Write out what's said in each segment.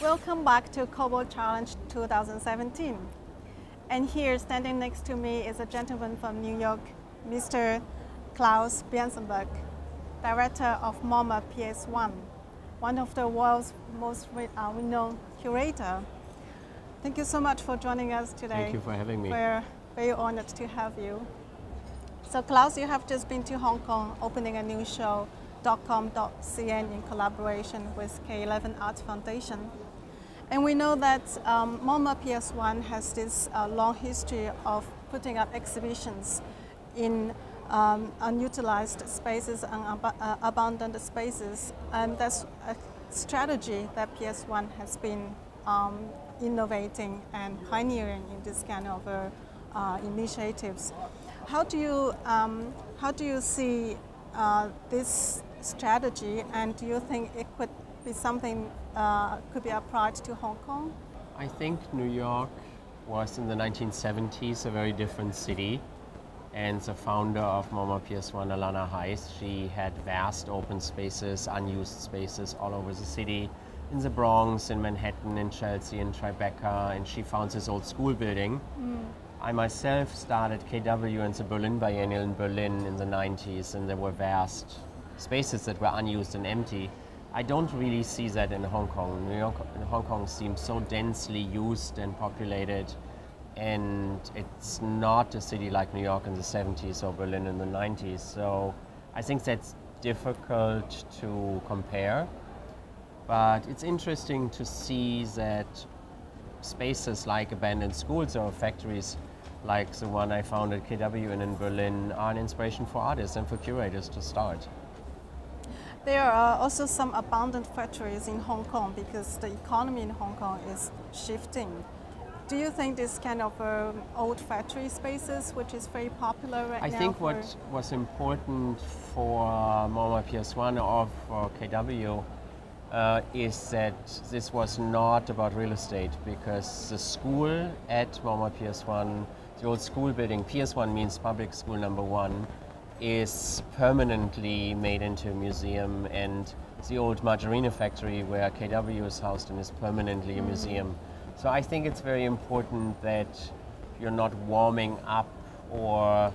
Welcome back to CoBo Challenge 2017. And here, standing next to me, is a gentleman from New York, Mr. Klaus Biesesbach, director of MoMA PS1, one of the world's most renowned curator. Thank you so much for joining us today. Thank you for having me. We're very honored to have you. So Klaus, you have just been to Hong Kong, opening a new show, .com.cn, in collaboration with K11 Arts Foundation. And we know that MoMA PS1 has this long history of putting up exhibitions in unutilized spaces and abandoned spaces. And that's a strategy that PS1 has been innovating and pioneering in this kind of initiatives. How do you see this strategy, and do you think it could be something could be applied to Hong Kong? I think New York was in the 1970s a very different city, and the founder of MoMA PS1, Alana Heiss, she had vast open spaces, unused spaces all over the city, in the Bronx, in Manhattan, in Chelsea, in Tribeca, and she found this old school building. I myself started KW in the Berlin Biennial in Berlin in the 90s, and there were vast spaces that were unused and empty. I don't really see that in Hong Kong. New York and Hong Kong seems so densely used and populated, and it's not a city like New York in the 70s or Berlin in the 90s. So I think that's difficult to compare, but it's interesting to see that spaces like abandoned schools or factories like the one I found at KW in Berlin are an inspiration for artists and for curators to start. There are also some abandoned factories in Hong Kong because the economy in Hong Kong is shifting. Do you think this kind of old factory spaces, which is very popular right now? I think what was important for MoMA PS1 or for KW is that this was not about real estate, because the school at MoMA PS1, the old school building, PS1 means public school number 1, is permanently made into a museum, and the old margarine factory where KW is housed in is permanently a museum. So I think it's very important that you're not warming up or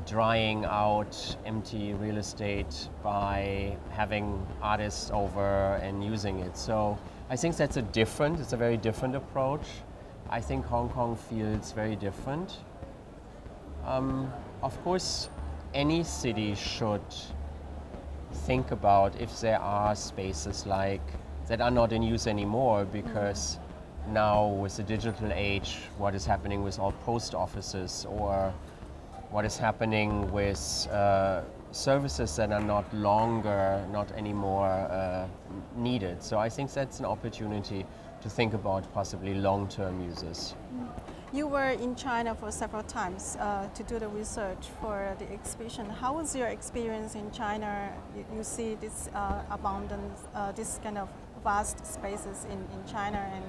drying out empty real estate by having artists over and using it. So I think it's a very different approach. I think Hong Kong feels very different. Of course, any city should think about if there are spaces like that are not in use anymore, because now with the digital age, what is happening with all post offices, or what is happening with services that are not anymore needed. So I think that's an opportunity to think about possibly long-term uses. You were in China for several times to do the research for the exhibition. How was your experience in China? You see this abundance, this kind of vast spaces in China, and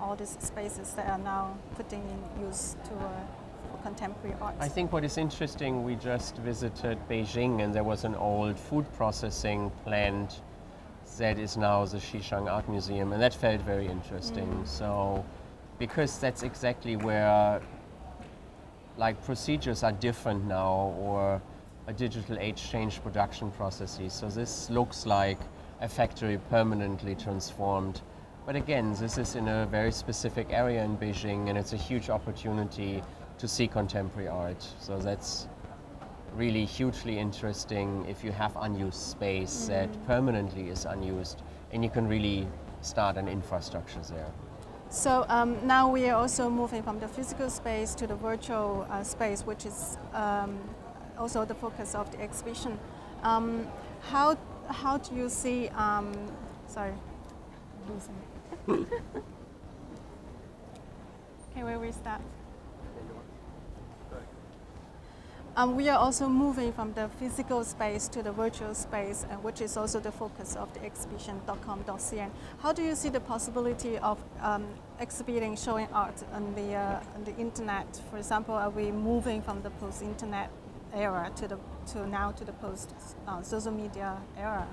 all these spaces that are now putting in use to contemporary art. I think what is interesting, we just visited Beijing, and there was an old food processing plant that is now the Xishang Art Museum, and that felt very interesting. So, because that's exactly where like procedures are different now, or a digital age changed production processes. So this looks like a factory permanently transformed. But again, this is in a very specific area in Beijing, and it's a huge opportunity to see contemporary art. So that's really hugely interesting if you have unused space that permanently is unused, and you can really start an infrastructure there. So now we are also moving from the physical space to the virtual space, which is also the focus of the exhibition. How do you see, sorry, can we restart? We are also moving from the physical space to the virtual space, which is also the focus of the exhibition .com.cn. How do you see the possibility of exhibiting, showing art on the internet? For example, are we moving from the post-internet era to the post social media era?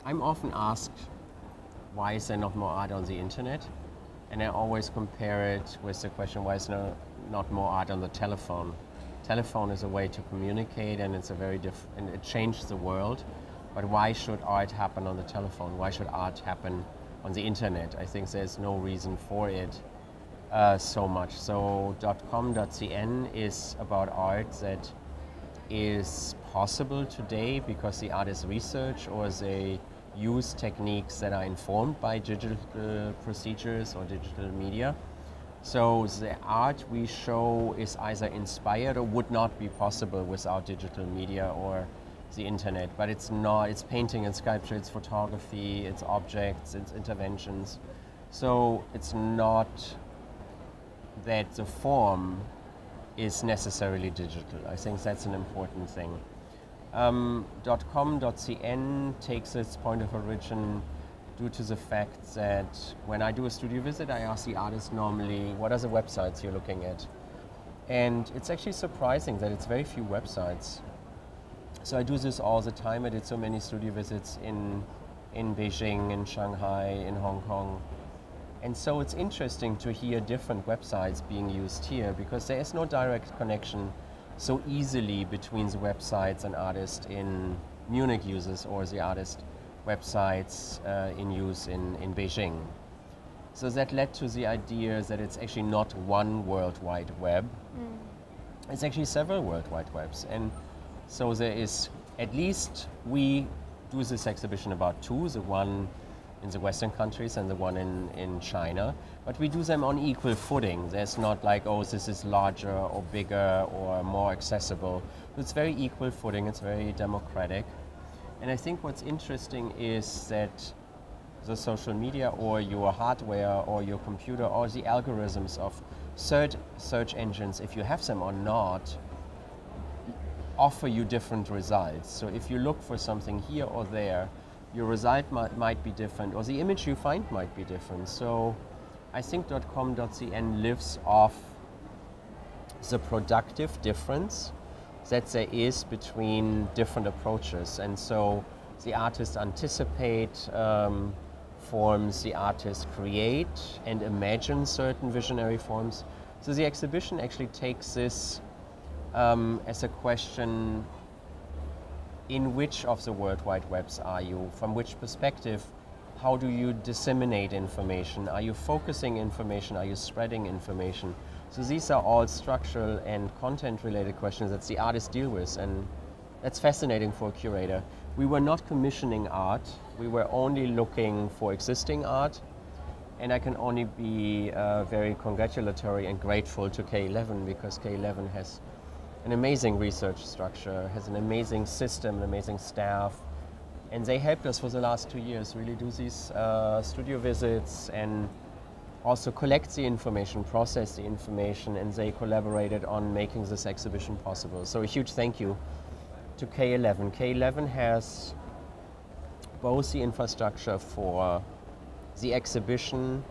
I'm often asked why is there not more art on the internet? And I always compare it with the question, why is there not more art on the telephone? Telephone is a way to communicate, and it's a very and it changed the world. But why should art happen on the telephone? Why should art happen on the internet? I think there's no reason for it so much. So .com.cn is about art that is possible today because the artists research or they use techniques that are informed by digital procedures or digital media. So the art we show is either inspired or would not be possible without digital media or the internet. But it's not, it's painting and sculpture, it's photography, it's objects, it's interventions. So it's not that the form is necessarily digital. I think that's an important thing. .com.cn takes its point of origin due to the fact that when I do a studio visit, I ask the artist normally, what are the websites you're looking at? And it's actually surprising that it's very few websites. So I do this all the time. I did so many studio visits in Beijing, in Shanghai, in Hong Kong. And so it's interesting to hear different websites being used here because there is no direct connection so easily between the websites an artist in Munich uses or the artist websites in use in Beijing. So that led to the idea that it's actually not one World Wide Web. It's actually several World Wide Webs. And so there is, at least we do this exhibition about two, the one in the Western countries and the one in China. But we do them on equal footing. There's not like, oh, this is larger or bigger or more accessible. It's very equal footing, it's very democratic. And I think what's interesting is that the social media or your hardware or your computer or the algorithms of search engines, if you have them or not, offer you different results. So if you look for something here or there, your result might be different, or the image you find might be different. So I think .com.cn lives off the productive difference that there is between different approaches. And so the artists anticipate forms, the artists create and imagine certain visionary forms. So the exhibition actually takes this as a question, in which of the World Wide Webs are you? From which perspective? How do you disseminate information? Are you focusing information? Are you spreading information? So these are all structural and content-related questions that the artists deal with, and that's fascinating for a curator. We were not commissioning art. We were only looking for existing art, and I can only be very congratulatory and grateful to K11 because K11 has an amazing research structure, has an amazing system, an amazing staff, and they helped us for the last 2 years really do these studio visits and also collect the information, process the information, and they collaborated on making this exhibition possible. So a huge thank you to K11. K11 has both the infrastructure for the exhibition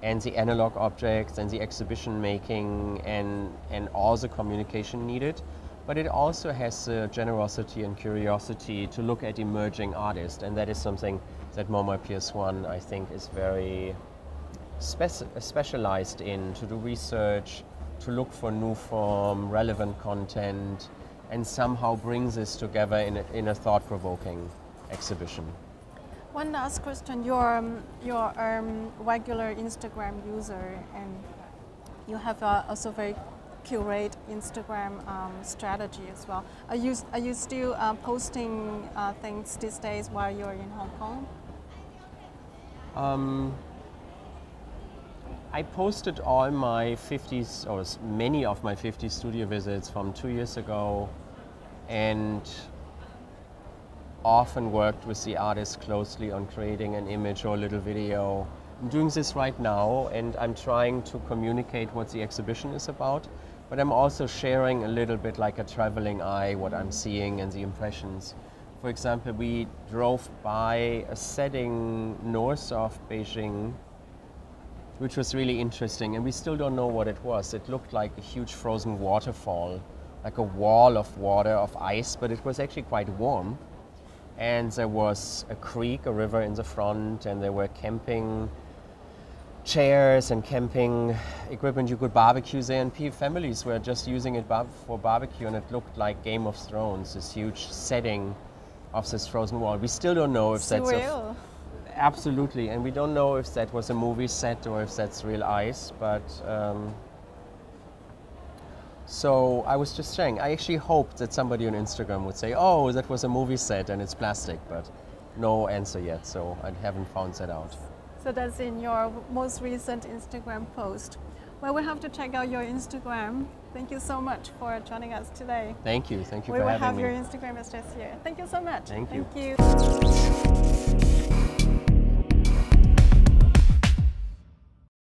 and the analog objects and the exhibition making and all the communication needed. But it also has the generosity and curiosity to look at emerging artists, and that is something that MoMA PS1, I think, is very specialized in, to do research, to look for new form, relevant content, and somehow bring this together in a thought-provoking exhibition. One last question. You're regular Instagram user, and you have also very curate Instagram strategy as well. Are you still posting things these days while you're in Hong Kong? I posted all my 50s, or many of my 50 studio visits from 2 years ago, and often worked with the artists closely on creating an image or a little video. I'm doing this right now, and I'm trying to communicate what the exhibition is about, but I'm also sharing a little bit like a traveling eye, what I'm seeing and the impressions. For example, we drove by a setting north of Beijing, which was really interesting, and we still don't know what it was. It looked like a huge frozen waterfall, like a wall of water, of ice, but it was actually quite warm. and there was a creek, a river in the front, and there were camping chairs and camping equipment. You could barbecue there, and families were just using it for barbecue, and it looked like Game of Thrones, this huge setting of this frozen wall. We still don't know if that's surreal. Absolutely, and we don't know if that was a movie set or if that's real ice, but so I was just saying, I actually hoped that somebody on Instagram would say, oh, that was a movie set and it's plastic, but no answer yet, so I haven't found that out. So that's in your most recent Instagram post. Well, we have to check out your Instagram. Thank you so much for joining us today. Thank you for having me. We will have your Instagram address here. Thank you so much. Thank you. Thank you.